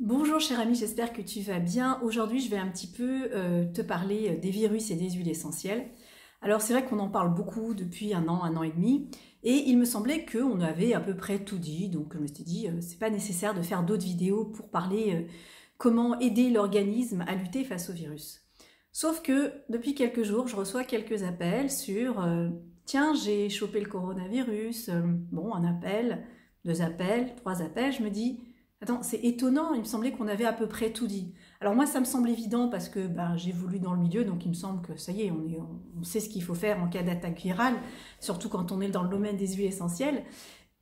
Bonjour cher ami, j'espère que tu vas bien. Aujourd'hui, je vais un petit peu te parler des virus et des huiles essentielles. Alors c'est vrai qu'on en parle beaucoup depuis un an et demi, et il me semblait qu'on avait à peu près tout dit, donc je me suis dit c'est pas nécessaire de faire d'autres vidéos pour parler comment aider l'organisme à lutter face au virus. Sauf que depuis quelques jours, je reçois quelques appels sur tiens, j'ai chopé le coronavirus, bon, un appel, deux appels, trois appels, je me dis attends, c'est étonnant, il me semblait qu'on avait à peu près tout dit. Alors moi, ça me semble évident parce que j'évolue dans le milieu, donc il me semble que ça y est, on sait ce qu'il faut faire en cas d'attaque virale, surtout quand on est dans le domaine des huiles essentielles.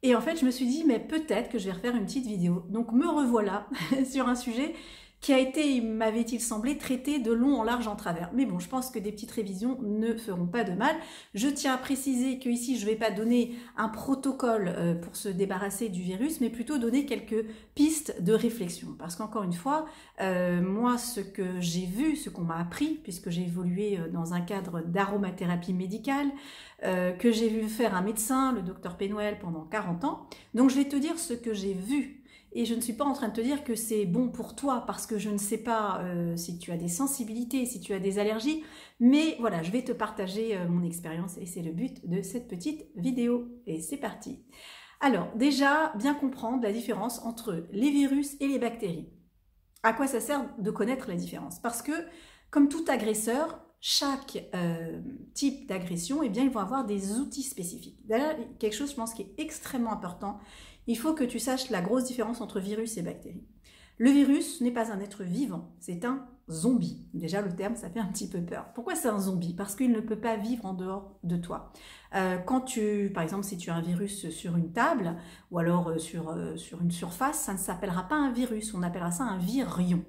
Et en fait, je me suis dit, mais peut-être que je vais refaire une petite vidéo. Donc me revoilà sur un sujet qui a été, m'avait-il semblé, traité de long en large en travers. Mais bon, je pense que des petites révisions ne feront pas de mal. Je tiens à préciser qu'ici, je ne vais pas donner un protocole pour se débarrasser du virus, mais plutôt donner quelques pistes de réflexion. Parce qu'encore une fois, moi, ce que j'ai vu, ce qu'on m'a appris, puisque j'ai évolué dans un cadre d'aromathérapie médicale, que j'ai vu faire un médecin, le docteur Penwell, pendant 40 ans. Donc, je vais te dire ce que j'ai vu. Et je ne suis pas en train de te dire que c'est bon pour toi parce que je ne sais pas si tu as des sensibilités, si tu as des allergies, mais voilà, je vais te partager mon expérience et c'est le but de cette petite vidéo. Et c'est parti. Alors déjà, bien comprendre la différence entre les virus et les bactéries. À quoi ça sert de connaître la différence? Parce que, comme tout agresseur, chaque type d'agression, eh bien, ils vont avoir des outils spécifiques. D'ailleurs, quelque chose, je pense, qui est extrêmement important, il faut que tu saches la grosse différence entre virus et bactéries. Le virus n'est pas un être vivant, c'est un zombie. Déjà, le terme, ça fait un petit peu peur. Pourquoi c'est un zombie? Parce qu'il ne peut pas vivre en dehors de toi. Par exemple, si tu as un virus sur une table ou alors sur une surface, ça ne s'appellera pas un virus, on appellera ça un virion.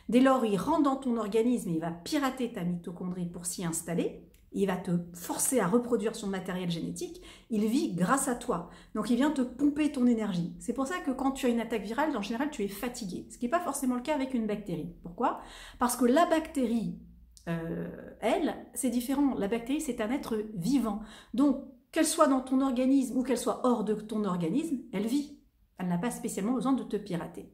Dès lors, il rentre dans ton organisme et il va pirater ta mitochondrie pour s'y installer. Il va te forcer à reproduire son matériel génétique, il vit grâce à toi. Donc il vient te pomper ton énergie. C'est pour ça que quand tu as une attaque virale, en général, tu es fatigué. Ce qui n'est pas forcément le cas avec une bactérie. Pourquoi? Parce que la bactérie, elle, c'est différent. La bactérie, c'est un être vivant. Donc, qu'elle soit dans ton organisme ou qu'elle soit hors de ton organisme, elle vit. Elle n'a pas spécialement besoin de te pirater.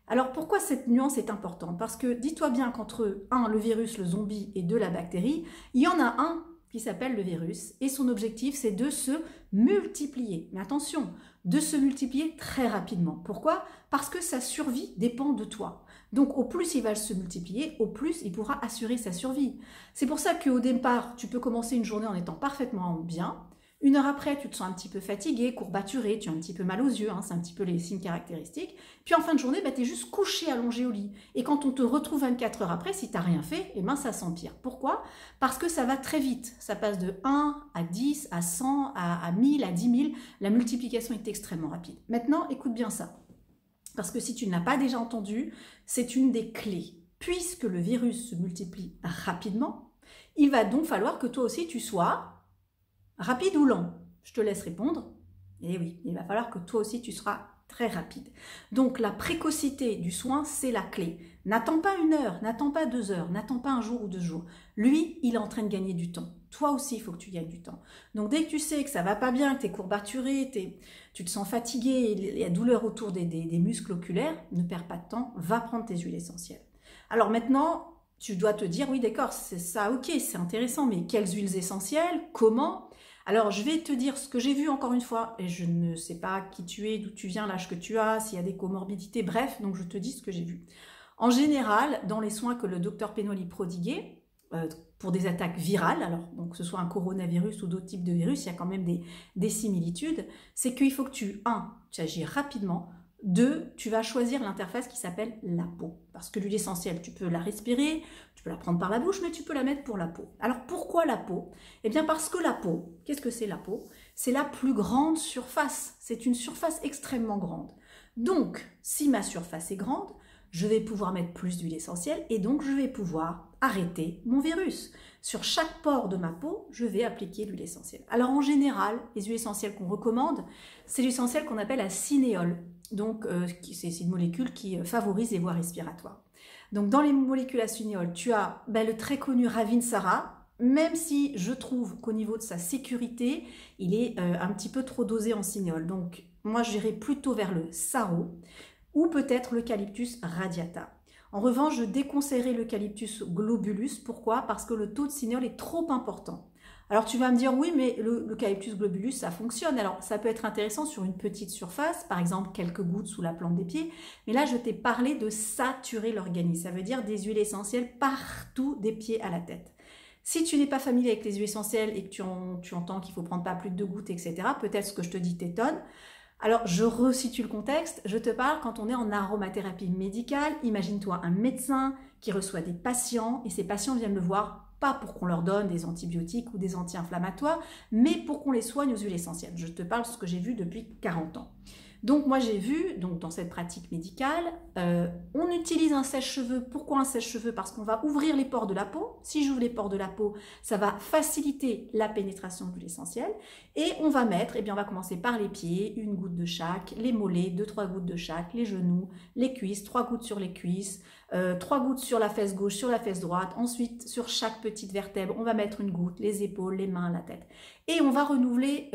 Alors pourquoi cette nuance est importante? Parce que dis-toi bien qu'entre le virus, le zombie et la bactérie, il y en a un qui s'appelle le virus et son objectif c'est de se multiplier. Mais attention, de se multiplier très rapidement. Pourquoi? Parce que sa survie dépend de toi. Donc au plus il va se multiplier, au plus il pourra assurer sa survie. C'est pour ça qu'au départ, tu peux commencer une journée en étant parfaitement bien. Une heure après, tu te sens un petit peu fatigué, courbaturé, tu as un petit peu mal aux yeux, c'est un petit peu les signes caractéristiques. Puis en fin de journée, tu es juste couché allongé au lit. Et quand on te retrouve 24 heures après, si tu n'as rien fait, ça s'empire. Pourquoi? Parce que ça va très vite. Ça passe de 1 à 10, à 100, à 1000, à 10 000. La multiplication est extrêmement rapide. Maintenant, écoute bien ça. Parce que si tu ne l'as pas déjà entendu, c'est une des clés. Puisque le virus se multiplie rapidement, il va donc falloir que toi aussi tu sois rapide ou lent? Je te laisse répondre. Et oui, il va falloir que toi aussi tu seras très rapide. Donc la précocité du soin, c'est la clé. N'attends pas une heure, n'attends pas 2 heures, n'attends pas un jour ou 2 jours. Lui, il est en train de gagner du temps. Toi aussi, il faut que tu gagnes du temps. Donc dès que tu sais que ça va pas bien, que tu es courbaturé, tu te sens fatigué, il y a douleur autour des muscles oculaires, ne perds pas de temps, va prendre tes huiles essentielles. Alors maintenant, tu dois te dire, oui d'accord, c'est ça, ok, c'est intéressant, mais quelles huiles essentielles? Comment? Alors, je vais te dire ce que j'ai vu encore une fois, et je ne sais pas qui tu es, d'où tu viens, l'âge que tu as, s'il y a des comorbidités, bref, donc je te dis ce que j'ai vu. En général, dans les soins que le docteur Penwell prodiguait, pour des attaques virales, alors donc que ce soit un coronavirus ou d'autres types de virus, il y a quand même des similitudes, c'est qu'il faut que tu agis rapidement, 2, tu vas choisir l'interface qui s'appelle la peau. Parce que l'huile essentielle, tu peux la respirer, tu peux la prendre par la bouche, mais tu peux la mettre pour la peau. Alors pourquoi la peau? Eh bien parce que la peau, qu'est-ce que c'est la peau? C'est la plus grande surface. C'est une surface extrêmement grande. Donc, si ma surface est grande, je vais pouvoir mettre plus d'huile essentielle et donc je vais pouvoir arrêter mon virus. Sur chaque pore de ma peau, je vais appliquer l'huile essentielle. Alors en général, les huiles essentielles qu'on recommande, c'est l'huile essentielle qu'on appelle la cinéole. Donc, c'est une molécule qui favorise les voies respiratoires. Donc, dans les molécules à cinéole, tu as le très connu Ravinsara, même si je trouve qu'au niveau de sa sécurité, il est un petit peu trop dosé en cinéole. Donc, moi, j'irai plutôt vers le Saro ou peut-être l'Eucalyptus radiata. En revanche, je déconseillerais l'Eucalyptus globulus. Pourquoi? Parce que le taux de cinéole est trop important. Alors tu vas me dire, oui, mais l'Eucalyptus globulus, ça fonctionne. Alors ça peut être intéressant sur une petite surface, par exemple quelques gouttes sous la plante des pieds. Mais là, je t'ai parlé de saturer l'organisme. Ça veut dire des huiles essentielles partout, des pieds à la tête. Si tu n'es pas familier avec les huiles essentielles et que tu entends qu'il faut prendre pas plus de 2 gouttes, etc., peut-être ce que je te dis t'étonne. Alors, je resitue le contexte. Je te parle quand on est en aromathérapie médicale. Imagine-toi un médecin qui reçoit des patients et ces patients viennent le voir pas pour qu'on leur donne des antibiotiques ou des anti-inflammatoires, mais pour qu'on les soigne aux huiles essentielles. Je te parle de ce que j'ai vu depuis 40 ans. Donc moi j'ai vu, dans cette pratique médicale, on utilise un sèche-cheveux. Pourquoi un sèche-cheveux? Parce qu'on va ouvrir les pores de la peau. Si j'ouvre les pores de la peau, ça va faciliter la pénétration de l'huile essentielle. Et on va mettre, on va commencer par les pieds, 1 goutte de chaque, les mollets, 2-3 gouttes de chaque, les genoux, les cuisses, 3 gouttes sur les cuisses, 3 gouttes sur la fesse gauche, sur la fesse droite. Ensuite, sur chaque petite vertèbre, on va mettre 1 goutte, les épaules, les mains, la tête. Et on va renouveler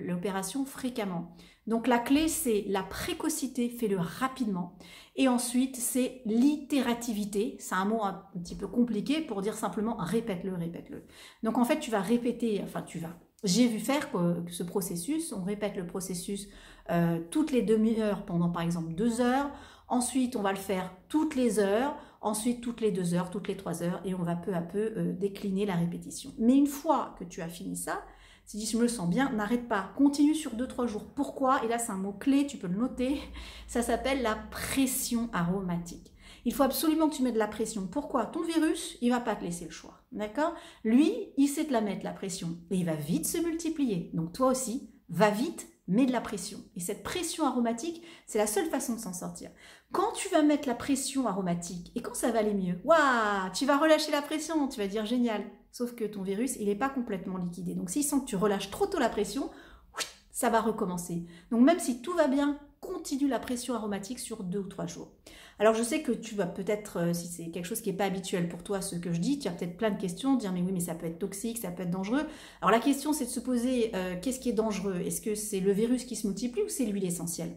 l'opération fréquemment. Donc la clé, c'est la précocité, fais-le rapidement. Et ensuite, c'est l'itérativité. C'est un mot un petit peu compliqué pour dire simplement répète-le, répète-le. Donc en fait, tu vas répéter, j'ai vu faire ce processus, on répète le processus toutes les demi-heures pendant par exemple 2 heures. Ensuite, on va le faire toutes les heures, ensuite toutes les 2 heures, toutes les 3 heures, et on va peu à peu décliner la répétition. Mais une fois que tu as fini ça, si je me le sens bien, n'arrête pas, continue sur 2-3 jours. Pourquoi? Et là c'est un mot clé, tu peux le noter, ça s'appelle la pression aromatique. Il faut absolument que tu mettes de la pression. Pourquoi? Ton virus, il ne va pas te laisser le choix, d'accord? Lui, il sait te la mettre, la pression, et il va vite se multiplier. Donc toi aussi, va vite, mets de la pression. Et cette pression aromatique, c'est la seule façon de s'en sortir. Quand tu vas mettre la pression aromatique, et quand ça va aller mieux, waouh, tu vas relâcher la pression, tu vas dire génial. Sauf que ton virus, il n'est pas complètement liquidé. Donc s'il sent que tu relâches trop tôt la pression, ça va recommencer. Donc même si tout va bien, continue la pression aromatique sur 2 ou 3 jours. Alors je sais que tu vas peut-être, si c'est quelque chose qui n'est pas habituel pour toi, ce que je dis, tu as peut-être plein de questions, dire mais oui, mais ça peut être toxique, ça peut être dangereux. Alors la question c'est de se poser, qu'est-ce qui est dangereux? Est-ce que c'est le virus qui se multiplie ou c'est l'huile essentielle?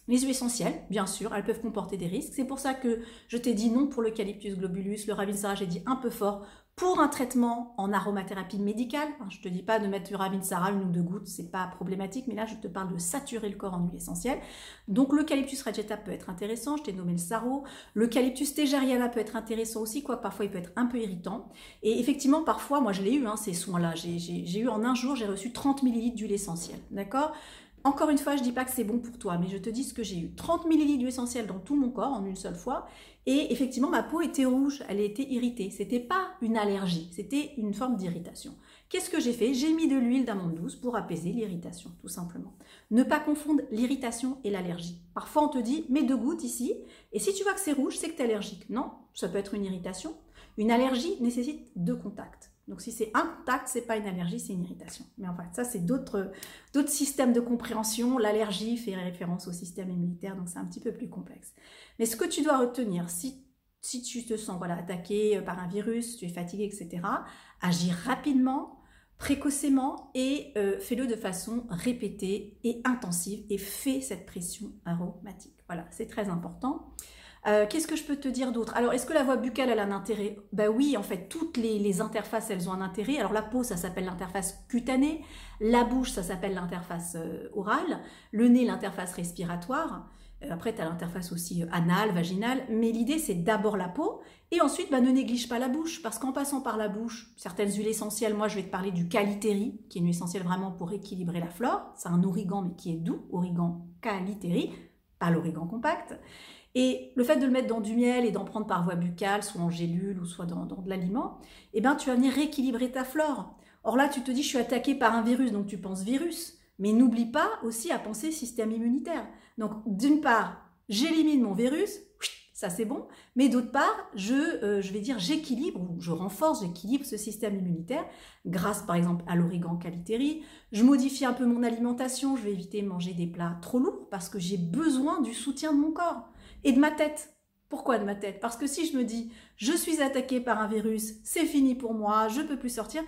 Les huiles essentielles, bien sûr, elles peuvent comporter des risques. C'est pour ça que je t'ai dit non pour l'Eucalyptus globulus, le Ravinsara, j'ai dit un peu fort. Pour un traitement en aromathérapie médicale, je ne te dis pas de mettre du Ravinsara 1 ou 2 gouttes, c'est pas problématique, mais là je te parle de saturer le corps en huile essentielle. Donc l'Eucalyptus radiata peut être intéressant, je t'ai nommé le Saro. L'Eucalyptus thégeriana peut être intéressant aussi, quoique parfois il peut être un peu irritant. Et effectivement, parfois, moi je l'ai eu, ces soins-là, j'ai eu en un jour, j'ai reçu 30 ml d'huile essentielle, d'accord? Encore une fois, je ne dis pas que c'est bon pour toi, mais je te dis ce que j'ai eu. 30 ml d'huile essentielle dans tout mon corps en une seule fois. Et effectivement, ma peau était rouge, elle était irritée. Ce n'était pas une allergie, c'était une forme d'irritation. Qu'est-ce que j'ai fait? J'ai mis de l'huile d'amande douce pour apaiser l'irritation, tout simplement. Ne pas confondre l'irritation et l'allergie. Parfois, on te dit, mets 2 gouttes ici, et si tu vois que c'est rouge, c'est que tu es allergique. Non, ça peut être une irritation. Une allergie nécessite 2 contacts. Donc si c'est un contact, c'est pas une allergie, c'est une irritation. Mais en fait, ça c'est d'autres systèmes de compréhension. L'allergie fait référence au système immunitaire, donc c'est un petit peu plus complexe. Mais ce que tu dois retenir, si tu te sens attaqué par un virus, tu es fatigué, etc., agis rapidement, précocement et fais-le de façon répétée et intensive et fais cette pression aromatique. Voilà, c'est très important. Qu'est-ce que je peux te dire d'autre? Alors, est-ce que la voie buccale, elle a un intérêt? Ben oui, en fait, toutes les interfaces, elles ont un intérêt. Alors, la peau, ça s'appelle l'interface cutanée. La bouche, ça s'appelle l'interface orale. Le nez, l'interface respiratoire. Après, tu as l'interface aussi anale, vaginale. Mais l'idée, c'est d'abord la peau. Et ensuite, ne néglige pas la bouche. Parce qu'en passant par la bouche, certaines huiles essentielles, moi, je vais te parler du Calitheri, qui est une huile essentielle vraiment pour équilibrer la flore. C'est un origan, mais qui est doux. Origan Calitheri, pas l'origan compact. Et le fait de le mettre dans du miel et d'en prendre par voie buccale, soit en gélule ou soit dans de l'aliment, tu vas venir rééquilibrer ta flore. Or là, tu te dis, je suis attaqué par un virus, donc tu penses virus. Mais n'oublie pas aussi à penser système immunitaire. Donc, d'une part, j'élimine mon virus, ça c'est bon, mais d'autre part, je vais dire j'équilibre, ou je renforce, j'équilibre ce système immunitaire grâce par exemple à l'origan Calitheri. Je modifie un peu mon alimentation, je vais éviter de manger des plats trop lourds parce que j'ai besoin du soutien de mon corps. Et de ma tête. Pourquoi de ma tête? Parce que si je me dis, je suis attaqué par un virus, c'est fini pour moi, je ne peux plus sortir,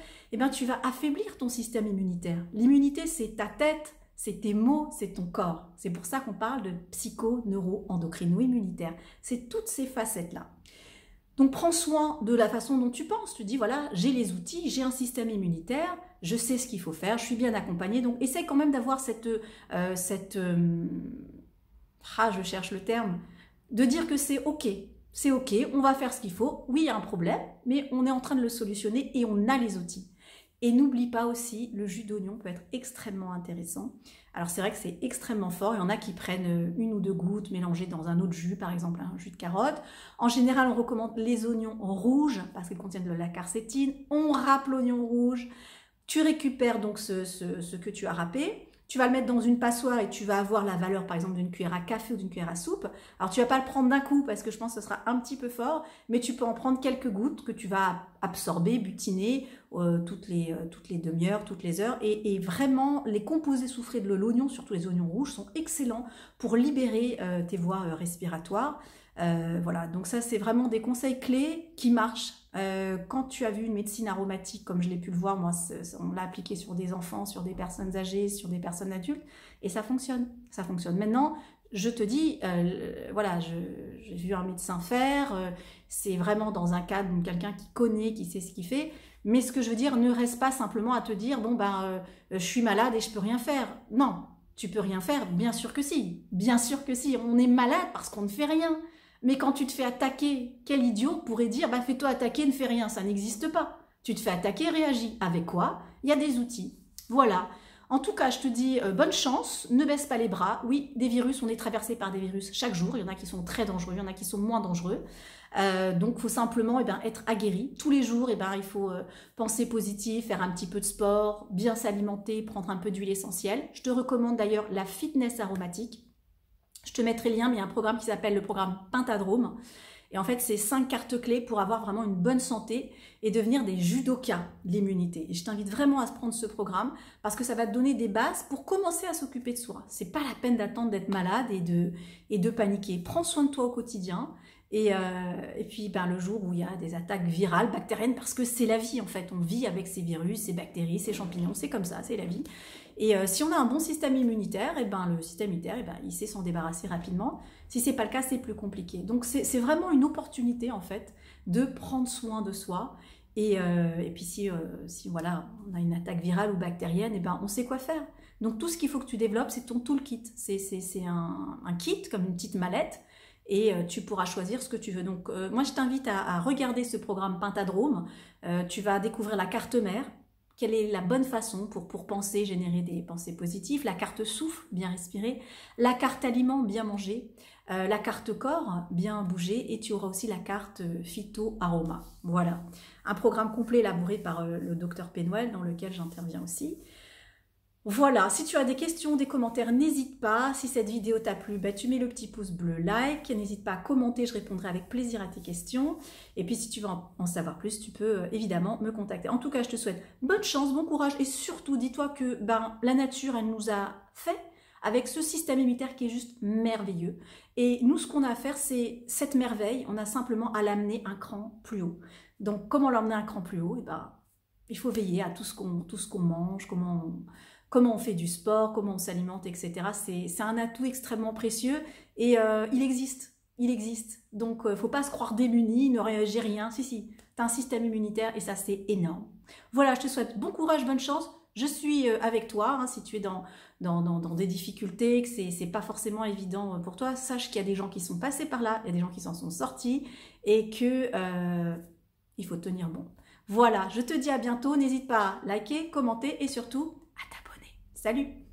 tu vas affaiblir ton système immunitaire. L'immunité, c'est ta tête, c'est tes mots, c'est ton corps. C'est pour ça qu'on parle de psycho-neuro-endocrino-immunitaire. C'est toutes ces facettes-là. Donc prends soin de la façon dont tu penses. Tu dis, voilà, j'ai les outils, j'ai un système immunitaire, je sais ce qu'il faut faire, je suis bien accompagnée. Donc essaie quand même d'avoir je cherche le terme, de dire que c'est ok, on va faire ce qu'il faut. Oui, il y a un problème, mais on est en train de le solutionner et on a les outils. Et n'oublie pas aussi, le jus d'oignon peut être extrêmement intéressant. Alors c'est vrai que c'est extrêmement fort, il y en a qui prennent 1 ou 2 gouttes mélangées dans un autre jus, par exemple un jus de carotte. En général, on recommande les oignons rouges parce qu'ils contiennent de la quercétine. On râpe l'oignon rouge, tu récupères donc ce que tu as râpé. Tu vas le mettre dans une passoire et tu vas avoir la valeur par exemple d'une cuillère à café ou d'une cuillère à soupe. Alors tu vas pas le prendre d'un coup parce que je pense que ce sera un petit peu fort, mais tu peux en prendre quelques gouttes que tu vas absorber, butiner toutes les demi-heures, toutes les heures. Et vraiment, les composés soufrés de l'oignon, surtout les oignons rouges, sont excellents pour libérer tes voies respiratoires. Voilà, donc ça c'est vraiment des conseils clés qui marchent. Quand tu as vu une médecine aromatique, comme je l'ai pu le voir, moi on l'a appliqué sur des enfants, sur des personnes âgées, sur des personnes adultes, et ça fonctionne, ça fonctionne. Maintenant, je te dis, voilà, j'ai vu un médecin faire, c'est vraiment dans un cadre de quelqu'un qui connaît, qui sait ce qu'il fait, mais ce que je veux dire, ne reste pas simplement à te dire, bon ben, je suis malade et je peux rien faire. Non, tu peux rien faire, bien sûr que si, on est malade parce qu'on ne fait rien. Mais quand tu te fais attaquer, quel idiot pourrait dire bah, « fais-toi attaquer, ne fais rien », ça n'existe pas. Tu te fais attaquer, réagis. Avec quoi? Il y a des outils. Voilà. En tout cas, je te dis bonne chance, ne baisse pas les bras. Oui, des virus, on est traversé par des virus chaque jour. Il y en a qui sont très dangereux, il y en a qui sont moins dangereux. Donc, il faut simplement être aguerri. Tous les jours, il faut penser positif, faire un petit peu de sport, bien s'alimenter, prendre un peu d'huile essentielle. Je te recommande d'ailleurs la fitness aromatique. Je te mettrai le lien, mais il y a un programme qui s'appelle le programme Pentadrome. Et en fait, c'est 5 cartes clés pour avoir vraiment une bonne santé et devenir des judokas de l'immunité. Et je t'invite vraiment à se prendre ce programme parce que ça va te donner des bases pour commencer à s'occuper de soi. C'est pas la peine d'attendre d'être malade et de paniquer. Prends soin de toi au quotidien. Et puis le jour où il y a des attaques virales, bactériennes, parce que c'est la vie en fait, on vit avec ces virus, ces bactéries, ces champignons, c'est comme ça, c'est la vie. Et si on a un bon système immunitaire, le système immunitaire, il sait s'en débarrasser rapidement. Si c'est pas le cas, c'est plus compliqué. Donc c'est vraiment une opportunité en fait de prendre soin de soi. Et puis si voilà, on a une attaque virale ou bactérienne, on sait quoi faire. Donc tout ce qu'il faut que tu développes, c'est ton toolkit. C'est un kit comme une petite mallette. Et tu pourras choisir ce que tu veux. Donc moi je t'invite à regarder ce programme Pentadrome. Tu vas découvrir la carte mère, quelle est la bonne façon pour penser, générer des pensées positives, la carte souffle, bien respirer, la carte aliment, bien manger, la carte corps, bien bouger, et tu auras aussi la carte phyto-aroma. Voilà, un programme complet élaboré par le docteur Penwell dans lequel j'interviens aussi. Voilà, si tu as des questions, des commentaires, n'hésite pas. Si cette vidéo t'a plu, tu mets le petit pouce bleu like. N'hésite pas à commenter, je répondrai avec plaisir à tes questions. Et puis si tu veux en savoir plus, tu peux évidemment me contacter. En tout cas, je te souhaite bonne chance, bon courage et surtout, dis-toi que la nature, elle nous a fait avec ce système immunitaire qui est juste merveilleux. Et nous, ce qu'on a à faire, c'est cette merveille, on a simplement à l'amener un cran plus haut. Donc, comment l'emmener un cran plus haut? Il faut veiller à tout ce qu'on mange, comment on fait du sport, comment on s'alimente, etc. C'est un atout extrêmement précieux et il existe. Donc, il ne faut pas se croire démuni, ne réagir rien. Si, tu as un système immunitaire et ça, c'est énorme. Voilà, je te souhaite bon courage, bonne chance. Je suis avec toi, hein, si tu es dans des difficultés, que c'est pas forcément évident pour toi. Sache qu'il y a des gens qui sont passés par là, il y a des gens qui s'en sont sortis et que il faut tenir bon. Voilà, je te dis à bientôt. N'hésite pas à liker, commenter et surtout à t'abonner. Salut!